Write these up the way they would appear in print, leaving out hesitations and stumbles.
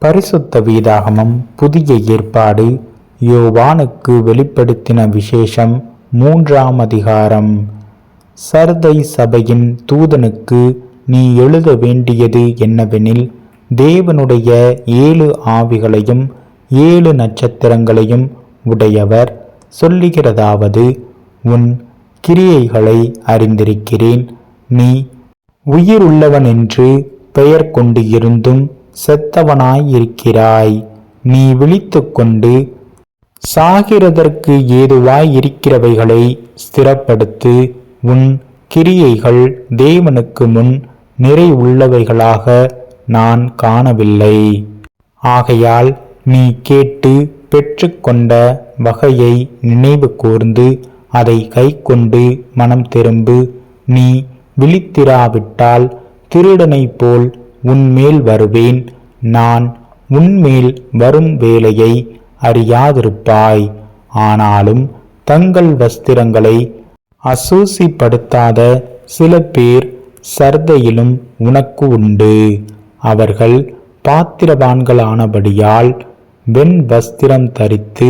பரிசுத்த வேதாகமம் புதிய ஏற்பாடு யோவானுக்கு வெளிப்படுத்தின விசேஷம் 3ஆம் அதிகாரம். சர்தை சபையின் தூதனுக்கு நீ எழுத வேண்டியது என்னவெனில், தேவனுடைய 7 ஆவிகளையும் 7 நட்சத்திரங்களையும் உடையவர் சொல்லுகிறதாவது, உன் கிரியைகளை அறிந்திருக்கிறேன். நீ உயிருள்ளவன் என்று பெயர் கொண்டு இருந்தும் செத்தவனாயிருக்கிறாய். நீ விழித்துக்கொண்டு சாகிறதற்கு ஏதுவாயிருக்கிறவைகளை ஸ்திரப்படுத்து. உன் கிரியைகள் தேவனுக்கு முன் நிறைவுள்ளவைகளாக நான் காணவில்லை. ஆகையால் நீ கேட்டு பெற்றுக்கொண்ட வகையை நினைவு கூர்ந்து அதை கைக்கொண்டு மனம் திரும்பு. நீ விழித்திராவிட்டால் திருடனைப் போல் உன்மேல் வருவேன். நான் உன்மேல் வரும் வேலையை அறியாதிருப்பாய். ஆனாலும் தங்கள் வஸ்திரங்களை அசூசிப்படுத்தாத சில பேர் சர்தையிலும் உனக்கு உண்டு. அவர்கள் பாத்திரவான்களானபடியால் வெண் வஸ்திரம் தரித்து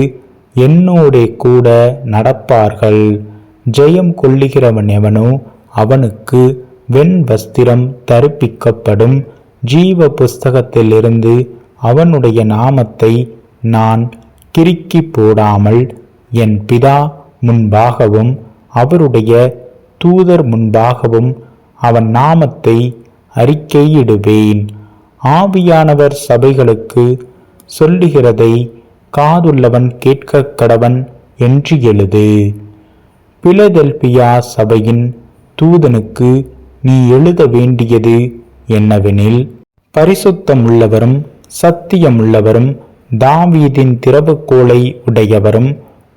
என்னோடே கூட நடப்பார்கள். ஜெயம் கொள்ளுகிறவன் எவனோ அவனுக்கு வெண் வஸ்திரம் தரிப்பிக்கப்படும். ஜீவ புஸ்தகத்திலிருந்து அவனுடைய நாமத்தை நான் கிறுக்கி போடாமல் என் பிதா முன்பாகவும் அவருடைய தூதர் முன்பாகவும் அவன் நாமத்தை அறிக்கையிடுவேன். ஆவியானவர் சபைகளுக்கு சொல்லுகிறதை காதுள்ளவன் கேட்க கடவன் என்று எழுது. பிலதெல்பியா சபையின் தூதனுக்கு நீ எழுத வேண்டியது என்னவெனில், பரிசுத்தமுள்ளவரும் சத்தியமுள்ளவரும் தாவீதின் திறவுகோலை உடையவரும்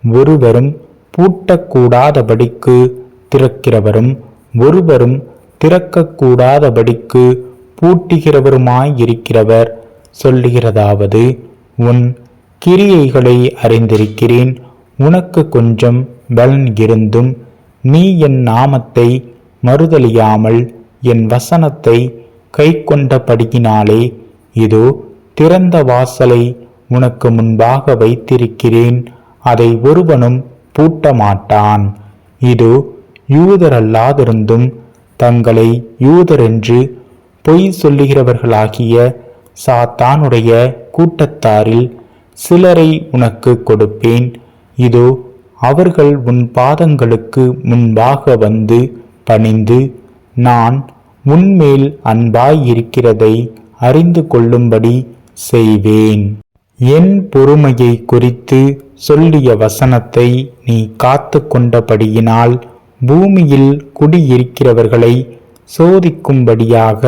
ஒருவரும் பூட்டக்கூடாதபடிக்கு திறக்கிறவரும் ஒருவரும் திறக்கக்கூடாதபடிக்கு பூட்டுகிறவருமாயிருக்கிறவர் சொல்லுகிறதாவது, உன் கிரியைகளை அறிந்திருக்கிறேன். உனக்கு கொஞ்சம் பலன் இருந்தும் நீ என் நாமத்தை மறுதலியாமல் என் வசனத்தை கைக்கொண்டபடியினாலே, இதோ திறந்த வாசலை உனக்கு முன்பாக வைத்திருக்கிறேன், அதை ஒருவனும் பூட்டமாட்டான். இதோ யூதரல்லாதிருந்தும் தங்களை யூதரென்று பொய் சொல்லுகிறவர்களாகிய சாத்தானுடைய கூட்டத்தாரில் சிலரை உனக்கு கொடுப்பேன். இதோ அவர்கள் உன் பாதங்களுக்கு முன்பாக வந்து பணிந்து நான் உன்மேல் அன்பாயிருக்கிறதை அறிந்து கொள்ளும்படி செய்வேன். என் பொறுமையை குறித்து சொல்லிய வசனத்தை நீ காத்து கொண்டபடியினால் பூமியில் குடியிருக்கிறவர்களை சோதிக்கும்படியாக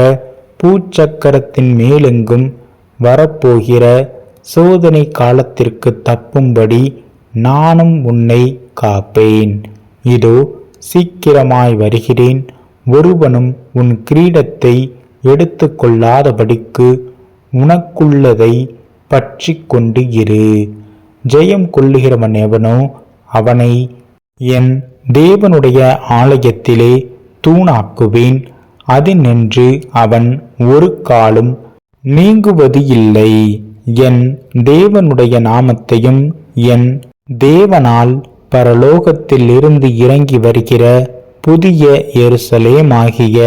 பூச்சக்கரத்தின் மேலெங்கும் வரப்போகிற சோதனை காலத்திற்கு தப்பும்படி நானும் உன்னை காப்பேன். இதோ சீக்கிரமாய் வருகிறேன். ஒருவனும் உன் கிரீடத்தை எடுத்து கொள்ளாதபடிக்கு உனக்குள்ளதை பற்றி கொண்டு இரு. ஜெயம் கொள்ளுகிறவன் எவனோ அவனை என் தேவனுடைய ஆலயத்திலே தூணாக்குவேன். அதினின்று அவன் ஒரு காலும் நீங்குவது இல்லை. என் தேவனுடைய நாமத்தையும் என் தேவனால் பரலோகத்தில் இருந்து இறங்கி வருகிற புதிய எருசலேமாகிய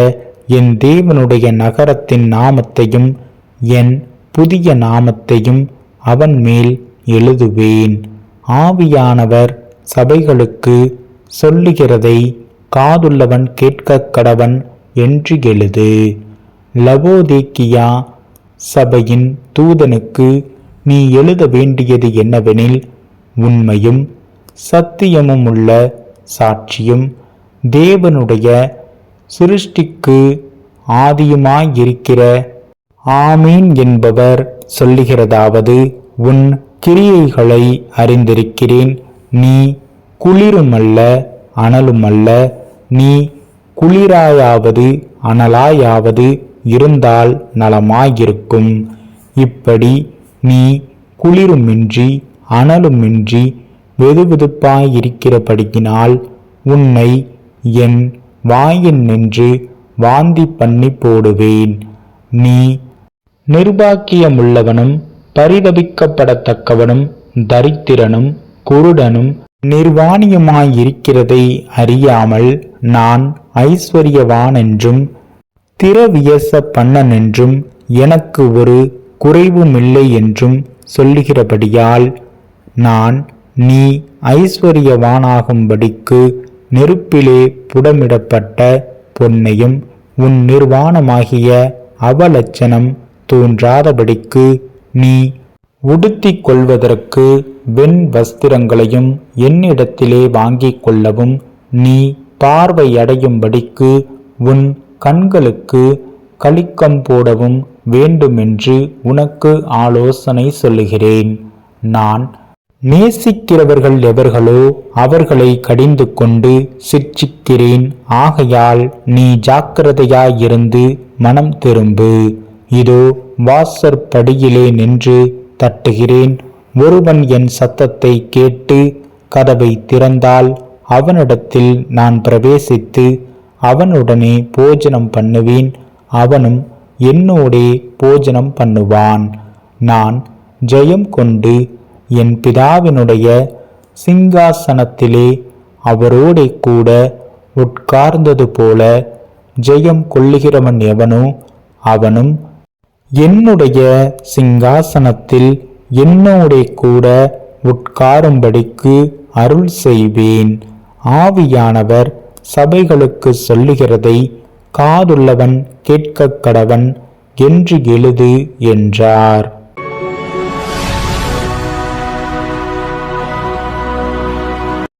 என் தேவனுடைய நகரத்தின் நாமத்தையும் என் புதிய நாமத்தையும் அவன் மேல் எழுதுவேன். ஆவியானவர் சபைகளுக்கு சொல்லுகிறதை காதுள்ளவன் கேட்க கடவன் என்று எழுது. லவோதிக்கியா சபையின் தூதனுக்கு நீ எழுத வேண்டியது என்னவெனில், உண்மையும் சத்தியமும் உள்ள சாட்சியும் தேவனுடைய சிருஷ்டிக்கு ஆதியுமாயிருக்கிற ஆமீன் என்பவர் சொல்லுகிறதாவது, உன் கிரியைகளை அறிந்திருக்கிறேன். நீ குளிருமல்ல அனலுமல்ல. நீ குளிராயாவது அனலாயாவது இருந்தால் நலமாயிருக்கும். இப்படி நீ குளிருமின்றி அனலுமின்றி வெதுவெதுப்பாயிருக்கிறபடியினால் உன்னை என் வாயின் நின்று வாந்தி பண்ணி போடுவேன். நீ நிர்பாக்கியமுள்ளவனும் பரிதபிக்கப்படத்தக்கவனும் தரித்திரனும் குருடனும் நிர்வாணியுமாயிருக்கிறதை அறியாமல் நான் ஐஸ்வர்யவானென்றும் திரவியச பண்ணனென்றும் எனக்கு ஒரு குறைவுமில்லை என்றும் சொல்லுகிறபடியால் நான் நீ ஐஸ்வர்யவானாகும்படிக்கு நெருப்பிலே புடமிடப்பட்ட பொன்னையும் உன் நிர்வாணமாகிய அவலட்சணம் தோன்றாதபடிக்கு நீ உடுத்திக் கொள்வதற்கு வெண் வஸ்திரங்களையும் என்னிடத்திலே வாங்கிக் கொள்ளவும் நீ பார்வையடையும்படிக்கு உன் கண்களுக்கு கலிக்கம் போடவும் வேண்டுமென்று உனக்கு ஆலோசனை சொல்லுகிறேன். நான் நேசிக்கிறவர்கள் எவர்களோ அவர்களை கடிந்து கொண்டு சிட்சிக்கிறேன். ஆகையால் நீ ஜாக்கிரதையாயிருந்து மனம் திரும்பு. இதோ வாசற்படியிலே நின்று தட்டுகிறேன். ஒருவன் என் சத்தத்தை கேட்டு கதவை திறந்தால் அவனிடத்தில் நான் பிரவேசித்து அவனுடனே போஜனம் பண்ணுவேன், அவனும் என்னோடே போஜனம் பண்ணுவான். நான் ஜெயம் கொண்டு என் பிதாவினுடைய சிங்காசனத்திலே அவரோடே கூட உட்கார்ந்தது போல ஜெயம் கொள்ளுகிறவன் எவனோ அவனும் என்னுடைய சிங்காசனத்தில் என்னோடே கூட உட்காரும்படிக்கு அருள் செய்வேன். ஆவியானவர் சபைகளுக்கு சொல்லுகிறதை காதுள்ளவன் கேட்கக் கடவன் என்று எழுது என்றார்.